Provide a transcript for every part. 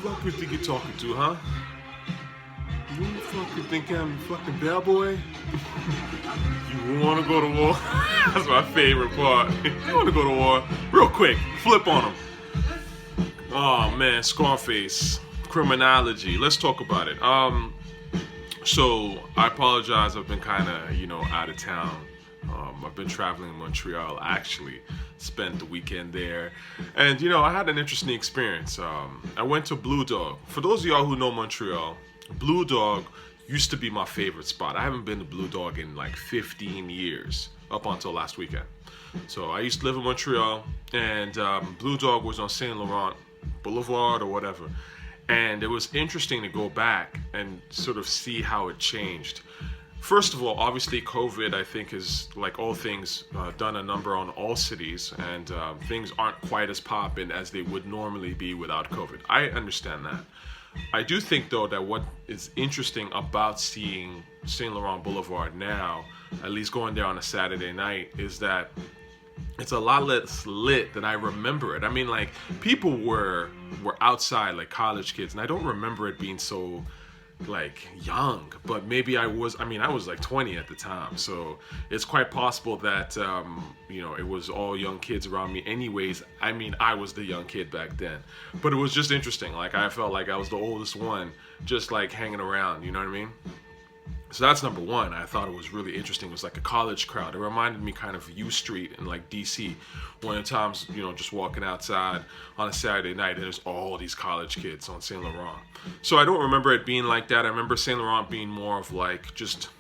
fuck you think you're talking to, huh? Who the fuck you think I'm a fucking bellboy? You wanna go to war? That's my favorite part. You wanna go to war? Real quick, flip on him. Oh man, Scarface, Criminology. Let's talk about it. So I apologize. I've been kind of, out of town. I've been traveling in Montreal. I actually spent the weekend there, and I had an interesting experience. I went to Blue Dog. For those of y'all who know Montreal, Blue Dog used to be my favorite spot. I haven't been to Blue Dog in like 15 years, up until last weekend. So I used to live in Montreal, and Blue Dog was on Saint Laurent Boulevard or whatever. And it was interesting to go back and sort of see how it changed. First of all, obviously COVID, I think, is, like all things, done a number on all cities, and things aren't quite as poppin' as they would normally be without COVID. I understand that. I do think, though, that what is interesting about seeing Saint Laurent Boulevard now, at least going there on a Saturday night, is that it's a lot less lit than I remember it. I mean, like, people were outside, like college kids, and I don't remember it being so, like, young. But maybe I was like 20 at the time, so it's quite possible that, it was all young kids around me anyways. I mean, I was the young kid back then. But it was just interesting. Like, I felt like I was the oldest one, just, like, hanging around, you know what I mean? So that's number one. I thought it was really interesting. It was like a college crowd. It reminded me kind of U Street in like DC. One of the times, just walking outside on a Saturday night, and there's all these college kids on Saint Laurent. So I don't remember it being like that. I remember Saint Laurent being more of like just,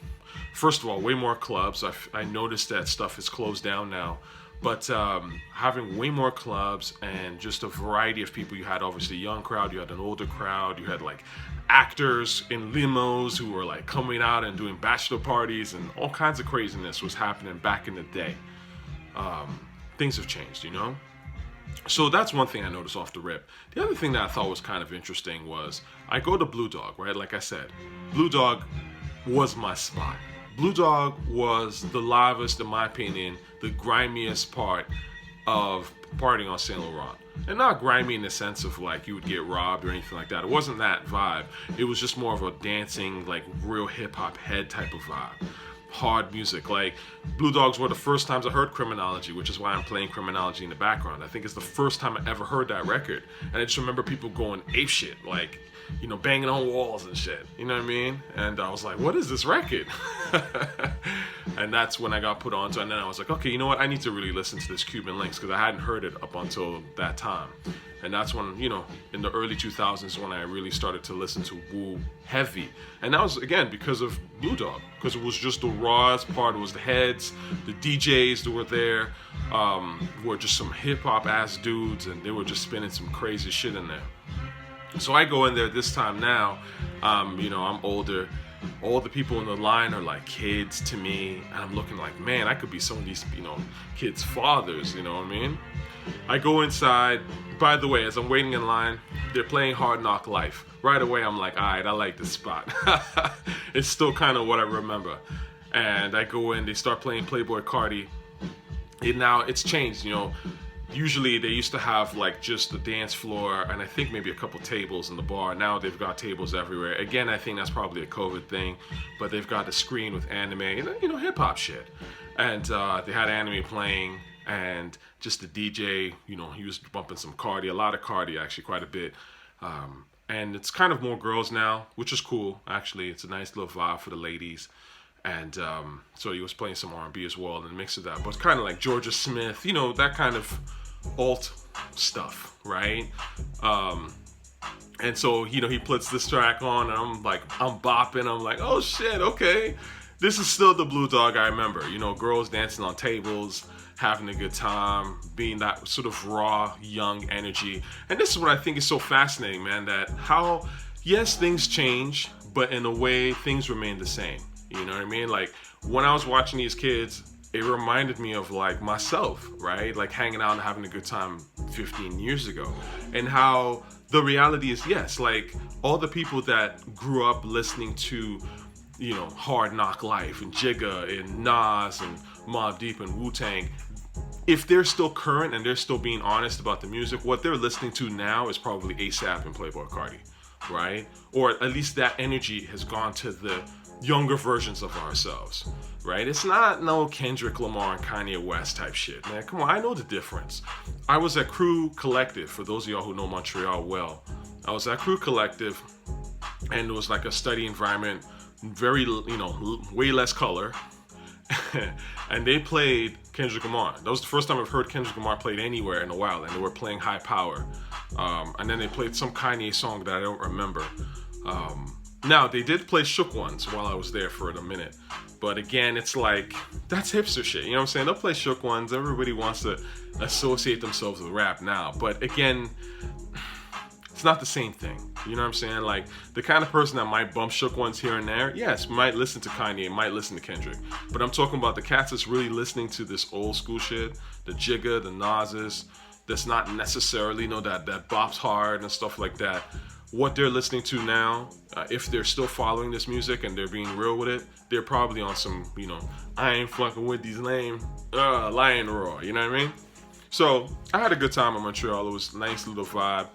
first of all, way more clubs. I noticed that stuff is closed down now. But having way more clubs and just a variety of people. You had obviously a young crowd, you had an older crowd, you had like actors in limos who were like coming out and doing bachelor parties, and all kinds of craziness was happening back in the day. Things have changed, So that's one thing I noticed off the rip. The other thing that I thought was kind of interesting was I go to Blue Dog, right? Like I said, Blue Dog was my spot. Blue Dog was the livest, in my opinion, the grimiest part of partying on Saint Laurent. And not grimy in the sense of like you would get robbed or anything like that. It wasn't that vibe. It was just more of a dancing, like real hip hop head type of vibe. Hard music. Like, Blue Dogs were the first times I heard Criminology, which is why I'm playing Criminology in the background. I think it's the first time I ever heard that record. And I just remember people going ape shit, like, banging on walls and shit. You know what I mean? And I was like, what is this record? And that's when I got put onto it. And then I was like, okay, you know what? I need to really listen to this Cuban Links, because I hadn't heard it up until that time. And that's when, in the early 2000s, when I really started to listen to Wu heavy. And that was, again, because of Blue Dog. Because it was just the rawest part. It was the heads, the DJs that were there, were just some hip-hop ass dudes, and they were just spinning some crazy shit in there. So I go in there this time now, I'm older. All the people in the line are like kids to me, and I'm looking like, man, I could be some of these, kids' fathers, you know what I mean? I go inside. By the way, as I'm waiting in line, they're playing Hard Knock Life. Right away, I'm like, all right, I like this spot. It's still kind of what I remember. And I go in, they start playing Playboi Carti. And now it's changed, Usually they used to have like just the dance floor and I think maybe a couple tables in the bar. Now they've got tables everywhere. Again, I think that's probably a COVID thing, but they've got a screen with anime and hip hop shit. And they had anime playing, and just the DJ, he was bumping some Carti, a lot of Carti actually, quite a bit. And it's kind of more girls now, which is cool actually. It's a nice little vibe for the ladies. And so he was playing some R&B as well in the mix of that. But it's kind of like Georgia Smith, that kind of alt stuff, right? And so, he puts this track on, and I'm bopping. I'm like, oh shit, okay. This is still the Blue Dog I remember. Girls dancing on tables, having a good time, being that sort of raw, young energy. And this is what I think is so fascinating, man, that how, yes, things change, but in a way, things remain the same. You know what I mean? Like, when I was watching these kids, it reminded me of, like, myself, right? Like, hanging out and having a good time 15 years ago. And how the reality is, yes, like, all the people that grew up listening to, Hard Knock Life and Jigga and Nas and Mobb Deep and Wu-Tang, if they're still current and they're still being honest about the music, what they're listening to now is probably ASAP and Playboi Carti, right? Or at least that energy has gone to the younger versions of ourselves, right? It's not no Kendrick Lamar and Kanye West type shit, man. Come on, I know the difference. I was at Crew Collective, for those of y'all who know Montreal well. I was at Crew Collective, and it was like a study environment, very, way less color. And they played Kendrick Lamar. That was the first time I've heard Kendrick Lamar played anywhere in a while, and they were playing High Power. And then they played some Kanye song that I don't remember. Now, they did play Shook Ones while I was there for a minute. But again, it's like, that's hipster shit. You know what I'm saying? They'll play Shook Ones. Everybody wants to associate themselves with rap now. But again, it's not the same thing. You know what I'm saying? Like, the kind of person that might bump Shook Ones here and there, yes, might listen to Kanye, might listen to Kendrick. But I'm talking about the cats that's really listening to this old school shit, the Jigga, the Nas's, that's not necessarily, that bops hard and stuff like that. What they're listening to now, if they're still following this music and they're being real with it, they're probably on some, I ain't fucking with these lame lion roar, you know what I mean? So I had a good time in Montreal. It was a nice little vibe,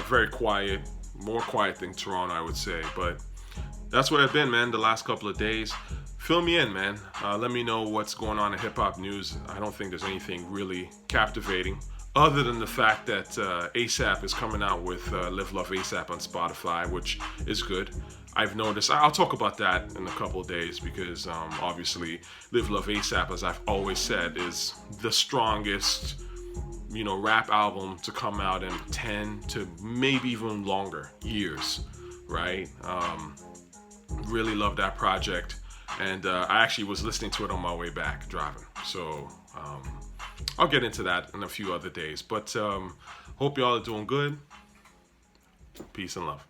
very quiet, more quiet than Toronto, I would say. But that's where I've been, man, the last couple of days. Fill me in, man. Let me know what's going on in hip-hop news. I don't think there's anything really captivating, other than the fact that ASAP is coming out with Live Love ASAP on Spotify, which is good. I've noticed, I'll talk about that in a couple of days, because obviously Live Love ASAP, as I've always said, is the strongest, rap album to come out in 10 to maybe even longer years, right? Really love that project. And I actually was listening to it on my way back driving. So I'll get into that in a few other days. But hope y'all are doing good. Peace and love.